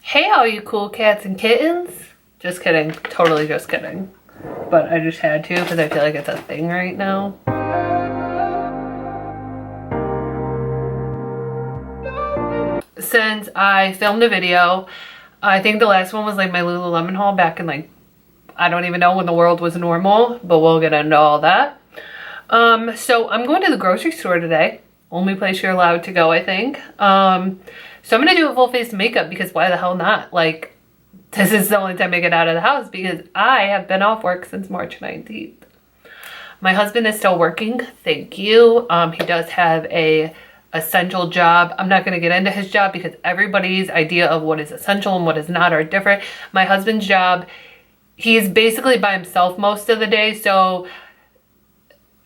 Hey all you cool cats and kittens. Just kidding, totally just kidding. But I just had to because I feel like it's a thing right now. Since I filmed a video, I think the last one was like my Lululemon haul back in like, I don't even know when the world was normal, but we'll get into all that. So I'm going to the grocery store today. Only place you're allowed to go, I think. So I'm gonna do a full face of makeup because why the hell not? Like, this is the only time I get out of the house because I have been off work since March 19th. My husband is still working, thank you. He does have a essential job. I'm not gonna get into his job because everybody's idea of what is essential and what is not are different. My husband's job, he's basically by himself most of the day, so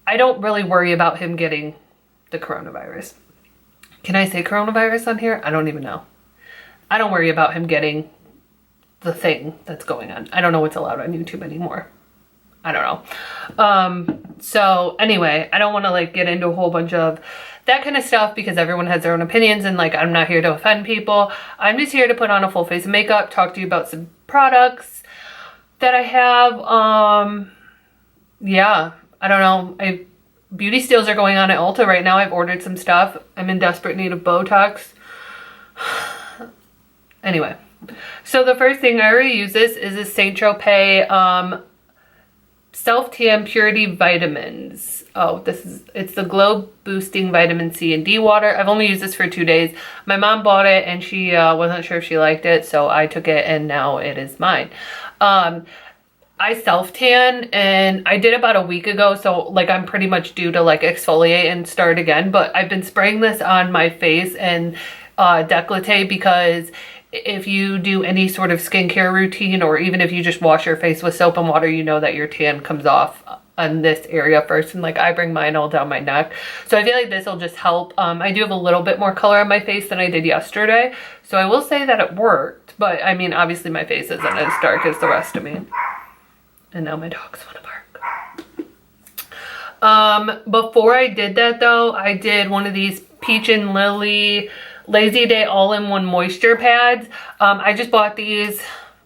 I don't really worry about him getting the coronavirus. Can I say coronavirus on here? I don't even know. I don't worry about him getting the thing that's going on. I don't know what's allowed on YouTube anymore. I don't know. So anyway, I don't want to like get into a whole bunch of that kind of stuff because everyone has their own opinions and like I'm not here to offend people. I'm just here to put on a full face of makeup, talk to you about some products that I have. Yeah, I don't know. Beauty steals are going on at Ulta right now. I've ordered some stuff. I'm in desperate need of Botox. Anyway, so the first thing I already use this is a Saint Tropez Self-Tan Purity Vitamins. Oh, it's the Glow Boosting Vitamin C and D water. I've only used this for 2 days. My mom bought it and she wasn't sure if she liked it, so I took it and now it is mine. I self-tan and I did about a week ago, so like I'm pretty much due to like exfoliate and start again, but I've been spraying this on my face and décolleté because if you do any sort of skincare routine or even if you just wash your face with soap and water, you know that your tan comes off on this area first, and like I bring mine all down my neck, so I feel like this will just help. I do have a little bit more color on my face than I did yesterday, so I will say that it worked, but I mean obviously my face isn't as dark as the rest of me. And now my dogs want to bark. Before I did that though, I did one of these Peach and Lily Lazy Day all-in-one moisture pads. I just bought these,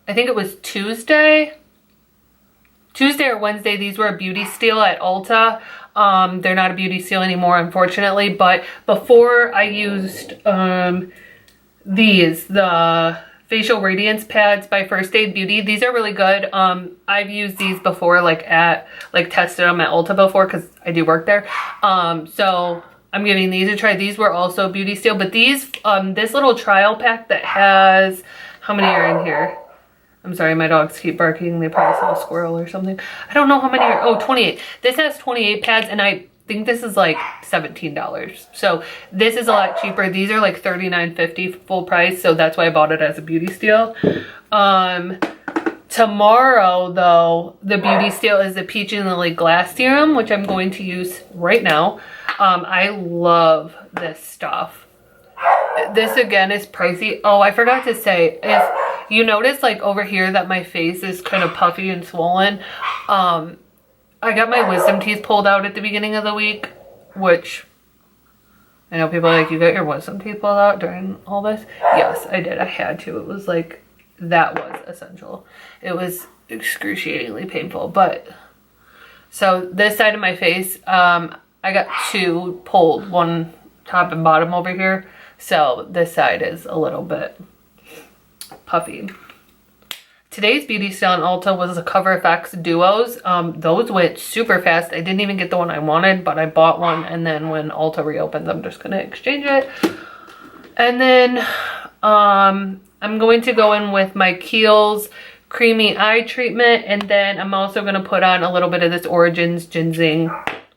I think it was Tuesday or Wednesday. These were a beauty steal at Ulta. They're not a beauty steal anymore, unfortunately, but before I used the Facial Radiance Pads by First Aid Beauty. These are really good. I've used these before, tested them at Ulta before because I do work there. So I'm giving these a try. These were also beauty steal, but these, this little trial pack that has, how many are in here? I'm sorry, my dogs keep barking. They probably saw a squirrel or something. I don't know how many are, oh, 28. This has 28 pads and I think this is like $17. So this is a lot cheaper. These are like $39.50 full price. So that's why I bought it as a beauty steal. Tomorrow though, the beauty steal is the Peach and Lily Glass Serum, which I'm going to use right now. I love this stuff. This again is pricey. Oh, I forgot to say, if you notice like over here that my face is kind of puffy and swollen, I got my wisdom teeth pulled out at the beginning of the week, which I know people are like, you got your wisdom teeth pulled out during all this? Yes, I did. I had to. It was like, that was essential. It was excruciatingly painful. But, so this side of my face, I got two pulled, one top and bottom over here. So this side is a little bit puffy. Today's beauty steal on Ulta was the Cover FX Duos. Those went super fast. I didn't even get the one I wanted, but I bought one. And then when Ulta reopens, I'm just going to exchange it. And then I'm going to go in with my Kiehl's Creamy Eye Treatment. And then I'm also going to put on a little bit of this Origins Ginseng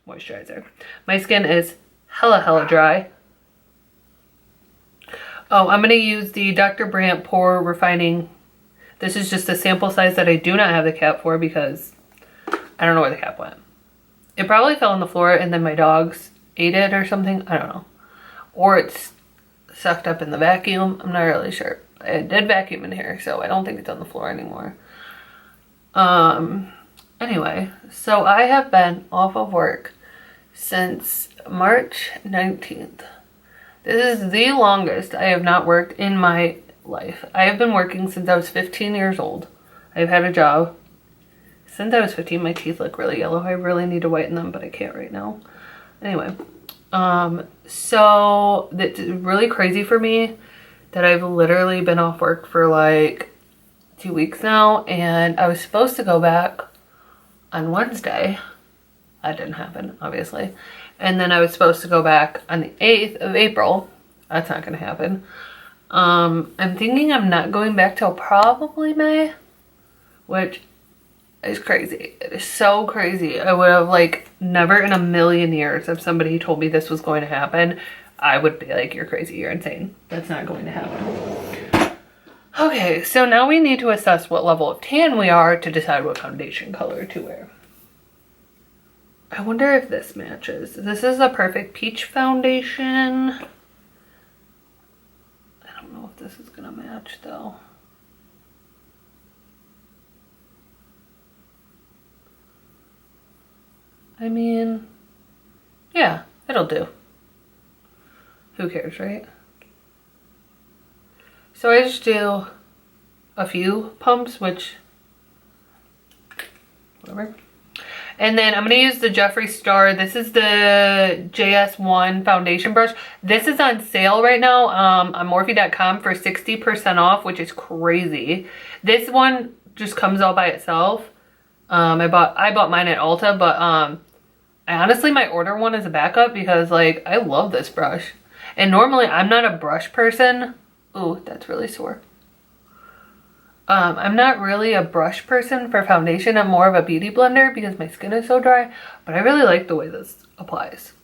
Moisturizer. My skin is hella dry. Oh, I'm going to use the Dr. Brandt Pore Refining. This is just a sample size that I do not have the cap for because I don't know where the cap went. It probably fell on the floor and then my dogs ate it or something. I don't know. Or it's sucked up in the vacuum. I'm not really sure. I did vacuum in here, so I don't think it's on the floor anymore. Anyway, so I have been off of work since March 19th. This is the longest I have not worked in my life. I have been working since I was 15 years old. I've had a job since I was 15. My teeth look really yellow. I really need to whiten them, but I can't right now. Anyway, so it's really crazy for me that I've literally been off work for like 2 weeks now, and I was supposed to go back on Wednesday. That didn't happen, obviously. And then I was supposed to go back on the 8th of April. That's not gonna happen. I'm thinking I'm not going back till probably May, which is crazy. It is so crazy. I would have like never in a million years, if somebody told me this was going to happen, I would be like, you're crazy, you're insane. That's not going to happen. Okay, so now we need to assess what level of tan we are to decide what foundation color to wear. I wonder if this matches. This is a perfect peach foundation. I don't know if this is gonna match though. I mean, yeah, it'll do. Who cares, right? So I just do a few pumps, which, whatever. And then I'm going to use the Jeffree Star. This is the JS1 foundation brush. This is on sale right now on Morphe.com for 60% off, which is crazy. This one just comes out by itself. I bought mine at Ulta, but I honestly might order one as a backup because like I love this brush. And normally I'm not a brush person. Ooh, that's really sore. I'm not really a brush person for foundation. I'm more of a beauty blender because my skin is so dry, but I really like the way this applies.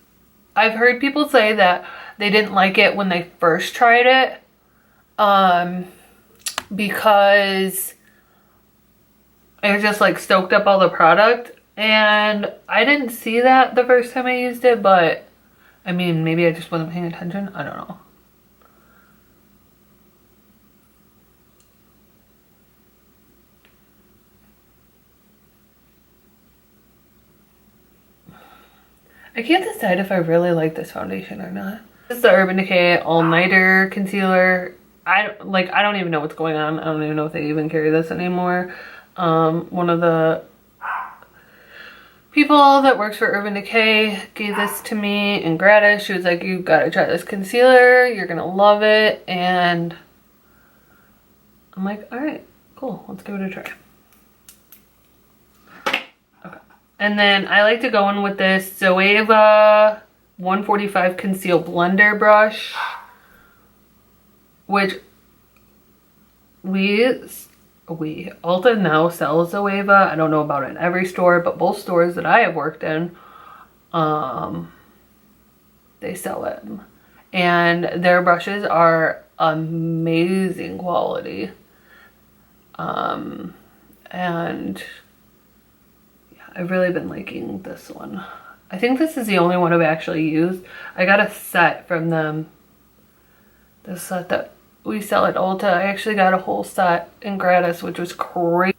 I've heard people say that they didn't like it when they first tried it because it just like stoked up all the product, and I didn't see that the first time I used it, but I mean, maybe I just wasn't paying attention. I don't know. I can't decide if I really like this foundation or not. This is the Urban Decay All Nighter Concealer. I don't even know what's going on. I don't even know if they even carry this anymore. One of the people that works for Urban Decay gave this to me in gratis. She was like, you gotta try this concealer. You're gonna love it. And I'm like, all right, cool. Let's give it a try. And then I like to go in with this Zoeva 145 Conceal Blender Brush, which Ulta now sells Zoeva. I don't know about it in every store, but both stores that I have worked in, they sell it. And their brushes are amazing quality. And I've really been liking this one. I think this is the only one I've actually used. I got a set from them. The set that we sell at Ulta. I actually got a whole set in gratis, which was crazy.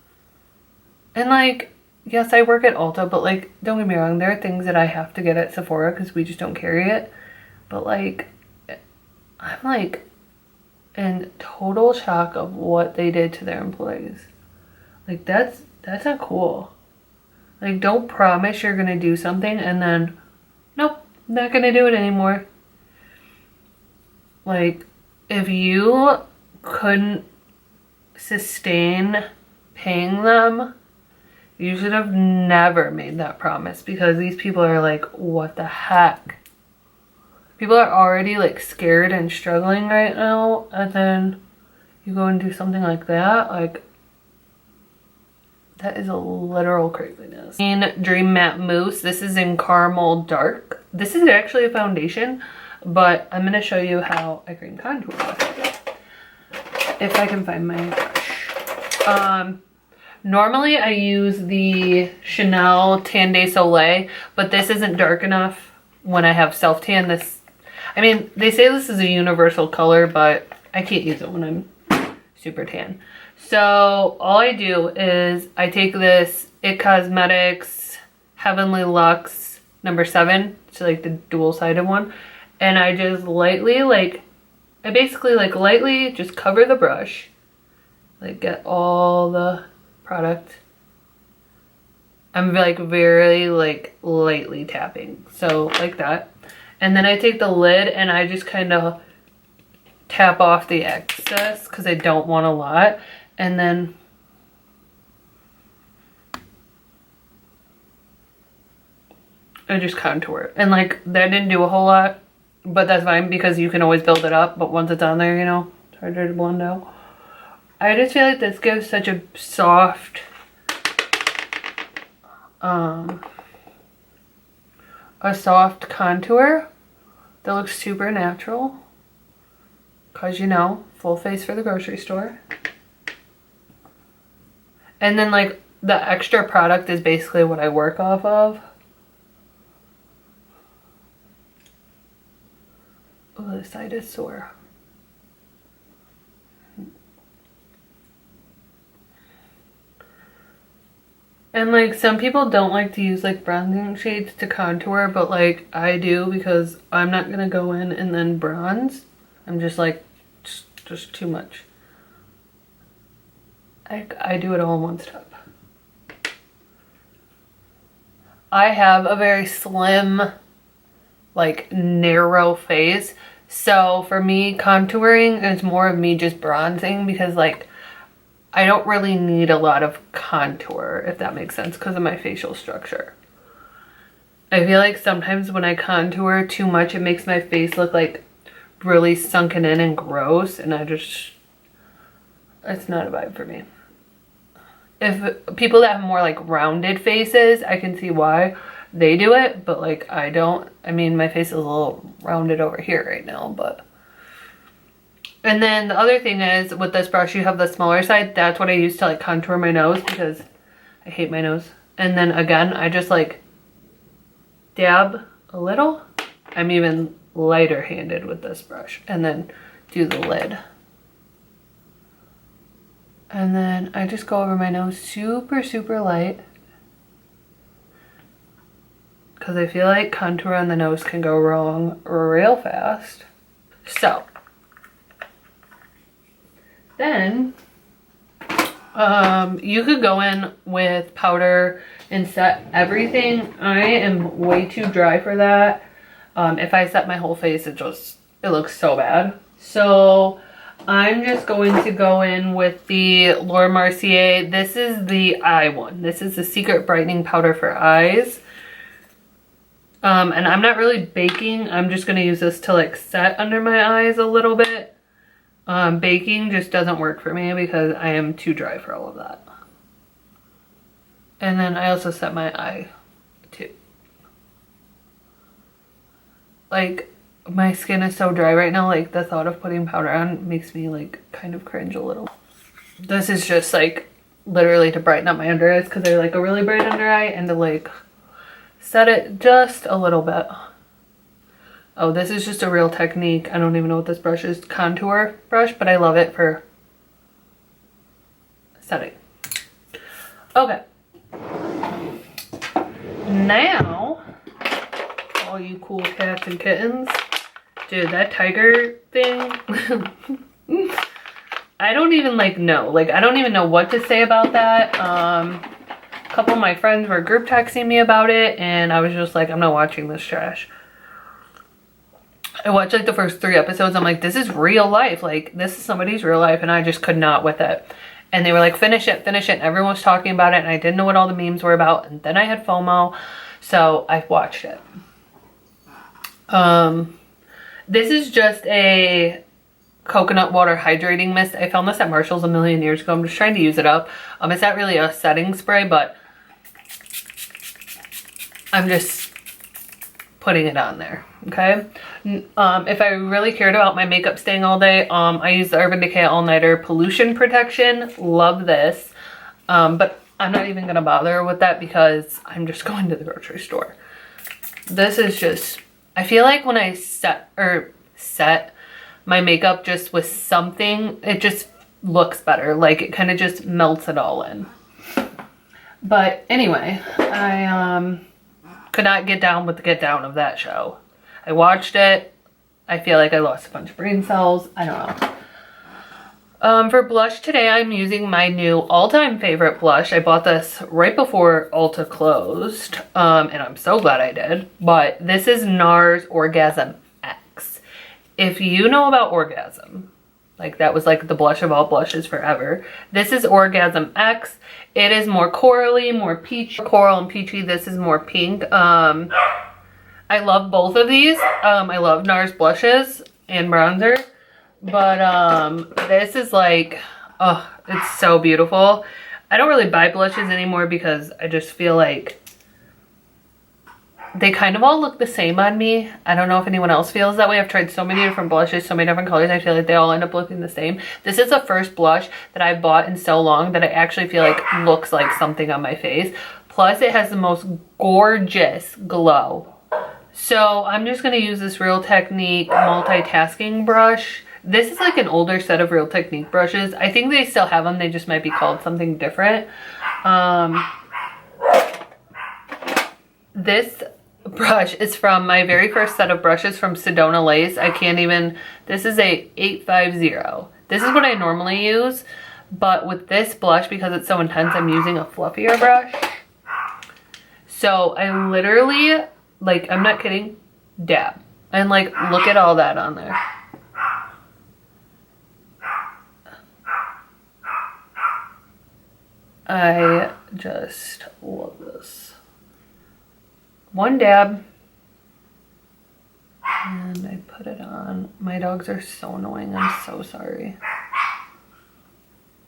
And like, yes, I work at Ulta, but like, don't get me wrong, there are things that I have to get at Sephora because we just don't carry it. But like, I'm like in total shock of what they did to their employees. Like that's not cool. Like, don't promise you're gonna do something and then, nope, not gonna do it anymore. Like, if you couldn't sustain paying them, you should have never made that promise, because these people are like, what the heck? People are already like scared and struggling right now, and then you go and do something like that. Like, that is a literal craziness. Dream Matte Mousse. This is in Caramel Dark. This is actually a foundation, but I'm going to show you how I cream contour with it. If I can find my brush. Normally I use the Chanel Tan de Soleil, but this isn't dark enough when I have self-tan. I mean, they say this is a universal color, but I can't use it when I'm super tan. So all I do is I take this It Cosmetics Heavenly Luxe number 7, so like the dual-sided one, and I just lightly, like, I basically like lightly just cover the brush, like get all the product. I'm like very like lightly tapping, so like that. And then I take the lid and I just kind of tap off the excess because I don't want a lot. And then I just contour it. And like that didn't do a whole lot, but that's fine because you can always build it up. But once it's on there, you know, it's harder to blend out. I just feel like this gives such a soft, contour that looks super natural. Cause you know, full face for the grocery store. And then like the extra product is basically what I work off of. Oh, this side is sore. And like some people don't like to use like bronzing shades to contour, but like I do because I'm not gonna go in and then bronze. I'm just like, just too much. I do it all in one step. I have a very slim, like narrow face. So for me, contouring is more of me just bronzing because like I don't really need a lot of contour, if that makes sense, because of my facial structure. I feel like sometimes when I contour too much, it makes my face look like really sunken in and gross, and it's not a vibe for me. If people that have more like rounded faces, I can see why they do it, but like I don't. I mean, my face is a little rounded over here right now, but. And then the other thing is with this brush, you have the smaller side. That's what I use to like contour my nose because I hate my nose. And then again, I just like dab a little. I'm even lighter handed with this brush, and then do the lid. And then I just go over my nose super, super light. Because I feel like contour on the nose can go wrong real fast. So, then you could go in with powder and set everything. I am way too dry for that. If I set my whole face, it looks so bad. So I'm just going to go in with the Laura Mercier. This is the eye one. This is the Secret Brightening Powder for Eyes. And I'm not really baking. I'm just going to use this to like set under my eyes a little bit. Baking just doesn't work for me because I am too dry for all of that. And then I also set my eye too. Like my skin is so dry right now, like the thought of putting powder on makes me like kind of cringe a little. This is just like literally to brighten up my under eyes because they're like a really bright under eye, and to like set it just a little bit. Oh, this is just a Real Technique. I don't even know what this brush is. Contour brush, but I love it for setting. Okay. Now, all you cool cats and kittens. Dude, that tiger thing. I don't even like know. Like, I don't even know what to say about that. A couple of my friends were group texting me about it, and I was just like, I'm not watching this trash. I watched like the first 3 episodes. I'm like, this is real life. Like, this is somebody's real life, and I just could not with it. And they were like, finish it, finish it. And everyone was talking about it, and I didn't know what all the memes were about. And then I had FOMO, so I watched it. This is just a coconut water hydrating mist. I found this at Marshall's a million years ago. I'm just trying to use it up. It's not really a setting spray, but I'm just putting it on there, okay? If I really cared about my makeup staying all day, I use the Urban Decay All Nighter Pollution Protection. Love this. But I'm not even gonna bother with that because I'm just going to the grocery store. This is just, I feel like when I set my makeup just with something, it just looks better. Like it kind of just melts it all in. But anyway, I could not get down with the get down of that show. I watched it. I feel like I lost a bunch of brain cells. I don't know. For blush today, I'm using my new all-time favorite blush. I bought this right before Ulta closed, and I'm so glad I did. But this is NARS Orgasm X. If you know about Orgasm, like that was like the blush of all blushes forever. This is Orgasm X. It is more corally, more peach, coral and peachy. This is more pink. I love both of these. I love NARS blushes and bronzer. But this is like, oh, it's so beautiful. I don't really buy blushes anymore because I just feel like they kind of all look the same on me. I don't know if anyone else feels that way. I've tried so many different blushes, so many different colors. I feel like they all end up looking the same. This is the first blush that I've bought in so long that I actually feel like looks like something on my face. Plus, it has the most gorgeous glow. So I'm just going to use this Real Technique multitasking brush. This is like an older set of Real Technique brushes. I think they still have them. They just might be called something different. This brush is from my very first set of brushes from Sedona Lace. I can't even, this is a 850. This is what I normally use, but with this blush, because it's so intense, I'm using a fluffier brush. So I literally, like, I'm not kidding, dab. And like, look at all that on there. I just love this. One dab. And I put it on. My dogs are so annoying. I'm so sorry.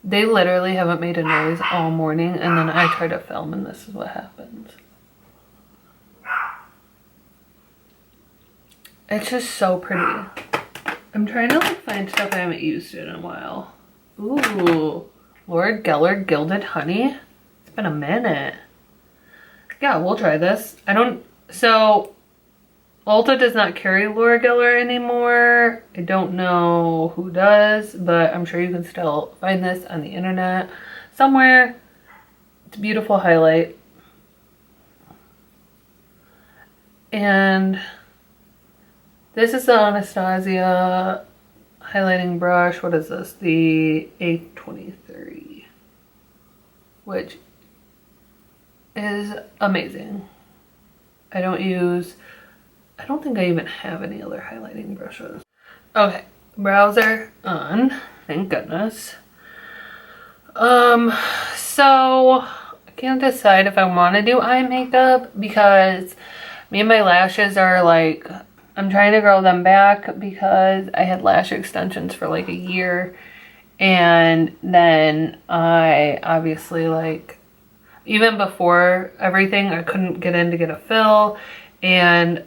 They literally haven't made a noise all morning, and then I try to film and this is what happens. It's just so pretty. I'm trying to like find stuff I haven't used in a while. Ooh, Laura Geller Gilded Honey. It's been a minute. Yeah, we'll try this. So Ulta does not carry Laura Geller anymore. I don't know who does, but I'm sure you can still find this on the internet somewhere. It's a beautiful highlight. And this is the Anastasia highlighting brush. What is this? The 823, which is amazing. I don't think I even have any other highlighting brushes. Okay, browser on, thank goodness. So I can't decide if I want to do eye makeup because me and my lashes are like, I'm trying to grow them back because I had lash extensions for like a year, and then I obviously, like, even before everything, I couldn't get in to get a fill. And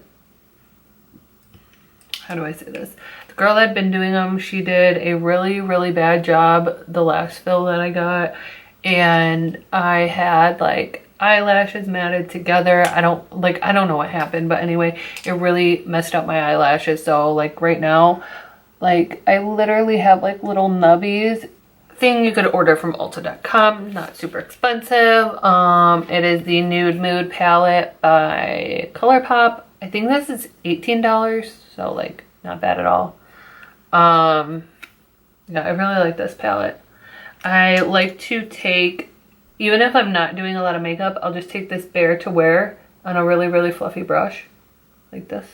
how do I say this? The girl that had been doing them, she did a really, really bad job the last fill that I got. And I had like eyelashes matted together. I don't know what happened, but anyway, it really messed up my eyelashes. So like right now, like I literally have like little nubbies. Thing you could order from Ulta.com, not super expensive. It is the Nude Mood palette by ColourPop. I think this is $18, so like not bad at all. Yeah, I really like this palette. I like to take, even if I'm not doing a lot of makeup, I'll just take this Bare to Wear on a really, really fluffy brush like this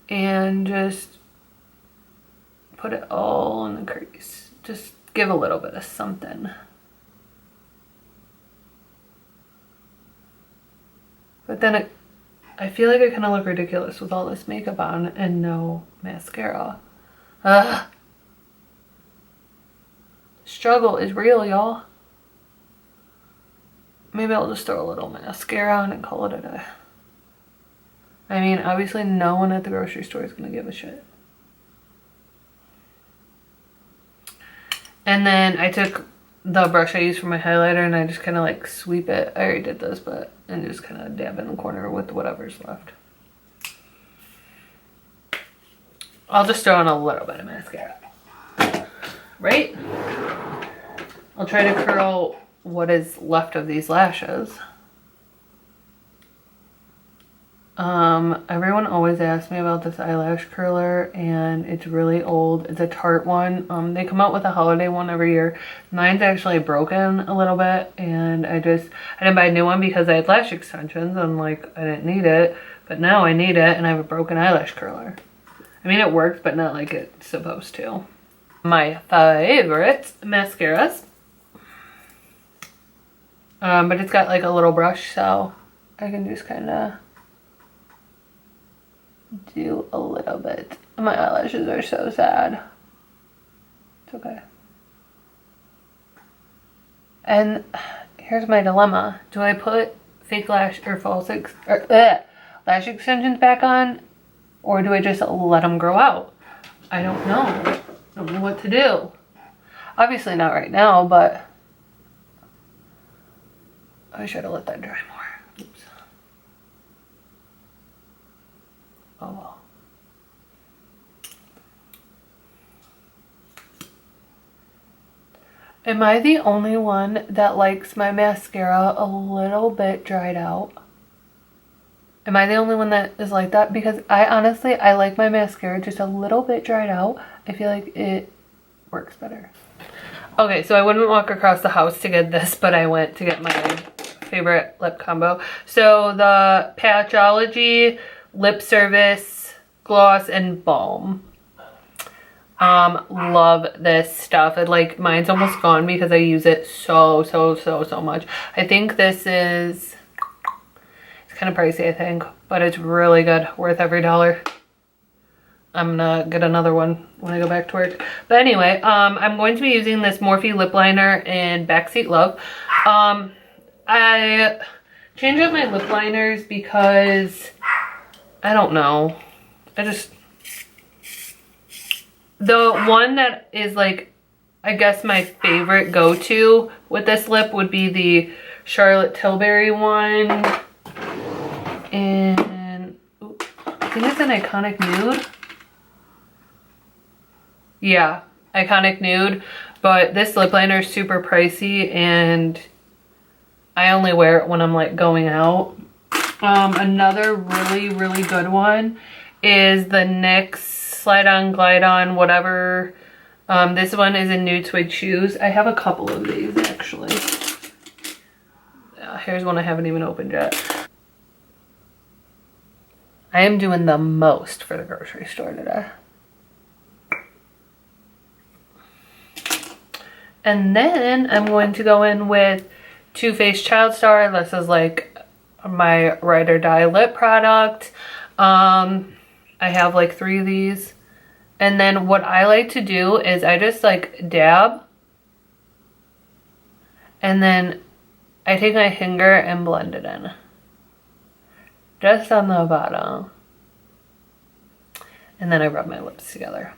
and just put it all in the crease. Just give a little bit of something. But then I feel like I kind of look ridiculous with all this makeup on and no mascara. Struggle is real, y'all. Maybe I'll just throw a little mascara on and call it a day. I mean, obviously no one at the grocery store is going to give a shit. And then I took the brush I used for my highlighter and I just kind of like sweep it. I already did this, but and just kind of dab in the corner with whatever's left. I'll just throw in a little bit of mascara. Right? I'll try to curl what is left of these lashes. Everyone always asks me about this eyelash curler, and it's really old. It's a Tarte one. They come out with a holiday one every year. Mine's actually broken a little bit, and I didn't buy a new one because I had lash extensions and like I didn't need it, but now I need it and I have a broken eyelash curler. I mean, it works, but not like it's supposed to. My favorite mascaras. But it's got like a little brush, so I can just kind of do a little bit. My eyelashes are so sad. It's okay. And here's my dilemma. Do I put fake lash or lash extensions back on, or do I just let them grow out? I don't know. I don't know what to do. Obviously not right now, but I should have let that dry more. Oops. Oh well. Am I the only one that likes my mascara a little bit dried out? Am I the only one that is like that? Because I like my mascara just a little bit dried out. I feel like it works better. Okay, so I wouldn't walk across the house to get this, but I went to get my favorite lip combo. So the Patchology Lip Service Gloss and Balm. Love this stuff. Like mine's almost gone because I use it so much. I think this is, it's kind of pricey I think, but it's really good, worth every dollar. I'm gonna get another one when I go back to work. But anyway, I'm going to be using this Morphe lip liner in Backseat Love. I changed up my lip liners because I don't know. The one that is like, I guess my favorite go-to with this lip would be the Charlotte Tilbury one. And I think it's an Iconic Nude. Yeah, Iconic Nude. But this lip liner is super pricey and I only wear it when I'm like going out. Another really good one is the NYX Slide On Glide On whatever. This one is in Nude Suede Shoes. I have a couple of these actually. Here's one I haven't even opened yet. I am doing the most for the grocery store today. And then I'm going to go in with Too Faced Child Star. This is like my ride or die lip product. I have like 3 of these. And then what I like to do is I just like dab. And then I take my finger and blend it in. Just on the bottom. And then I rub my lips together.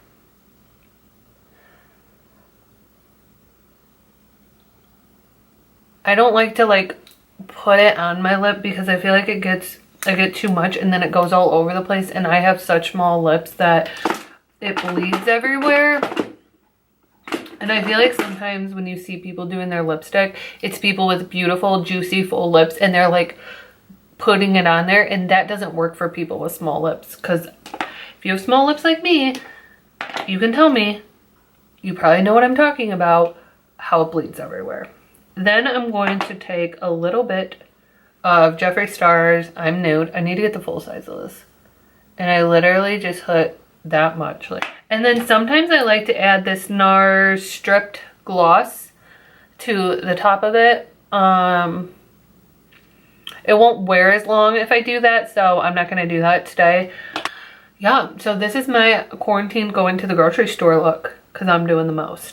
I don't like to like put it on my lip because I feel like I get too much and then it goes all over the place, and I have such small lips that it bleeds everywhere. And I feel like sometimes when you see people doing their lipstick, it's people with beautiful, juicy, full lips and they're like putting it on there, and that doesn't work for people with small lips. Because if you have small lips like me, you can tell me, you probably know what I'm talking about, how it bleeds everywhere. Then I'm going to take a little bit of Jeffree Star's I'm Nude. I need to get the full size of this. And I literally just put that much. And then sometimes I like to add this NARS Stripped Gloss to the top of it. It won't wear as long if I do that, so I'm not going to do that today. Yeah, so this is my quarantine going to the grocery store look, because I'm doing the most.